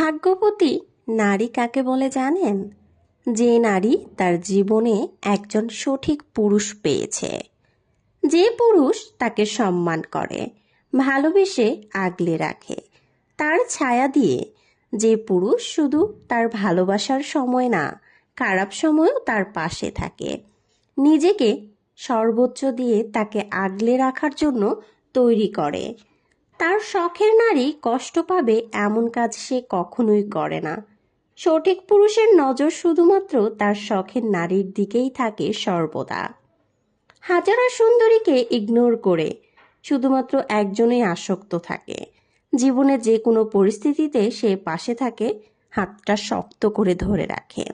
ভাগ্যবতী নারী কাকে বলে জানেন? যে নারী তার জীবনে একজন সঠিক পুরুষ পেয়েছে, যে পুরুষ তাকে সম্মান করে, ভালোবেসে আগলে রাখে তার ছায়া দিয়ে, যে পুরুষ শুধু তার ভালোবাসার সময় না, খারাপ সময়ও তার পাশে থাকে, নিজেকে সর্বোচ্চ দিয়ে তাকে আগলে রাখার জন্য তৈরি করে। তার শখের নারী কষ্ট পাবে এমন কাজ সে কখনোই করে না। সঠিক পুরুষের নজর শুধুমাত্র তার শখের নারীর দিকেই থাকে সর্বদা। হাজারো সুন্দরীকে ইগনোর করে শুধুমাত্র একজনেই আসক্ত থাকে। জীবনে যে কোনো পরিস্থিতিতে সে পাশে থাকে, হাতটা শক্ত করে ধরে রাখে।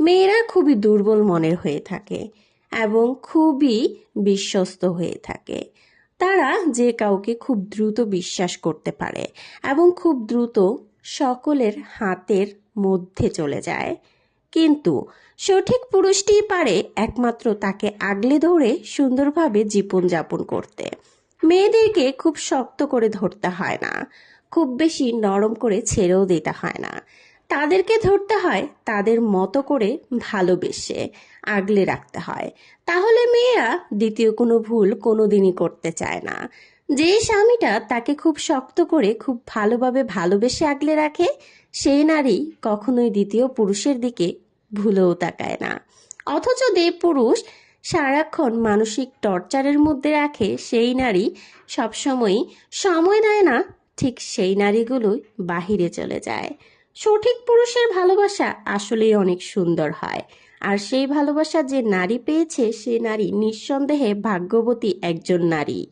মেয়েরা খুবই দুর্বল মনের হয়ে থাকে এবং খুবই বিশ্বস্ত হয়ে থাকে। তারা যে কাউকে খুব দ্রুত বিশ্বাস করতে পারে এবং খুব দ্রুত সকলের হাতের মধ্যে চলে যায়। কিন্তু সঠিক পুরুষটিই পারে একমাত্র তাকে আগলে ধরে সুন্দরভাবে জীবনযাপন করতে। মেয়েদেরকে খুব শক্ত করে ধরতে হয় না, খুব বেশি নরম করে ছেড়েও দিতে হয় না। তাদেরকে ধরতে হয় তাদের মতো করে, ভালোবেসে আগলে রাখতে হয়। তাহলে মেয়েরা দ্বিতীয় কোনো ভুল কোনোদিনই করতে চায় না। যে স্বামীটা তাকে খুব শক্ত করে খুব ভালোভাবে ভালোবেসে আগলে রাখে, সেই নারী কখনোই দ্বিতীয় পুরুষের দিকে ভুলেও তাকায় না। অথচ যে পুরুষ সারাক্ষণ মানসিক টর্চারের মধ্যে রাখে, সেই নারী সবসময়ই সময় দেয় না, ঠিক সেই নারীগুলোই বাহিরে চলে যায়। সঠিক পুরুষের ভালোবাসা আসলেই অনেক সুন্দর হয়। আর সেই ভালোবাসা যে নারী পেয়েছে, সে নারী নিঃসন্দেহে ভাগ্যবতী একজন নারী।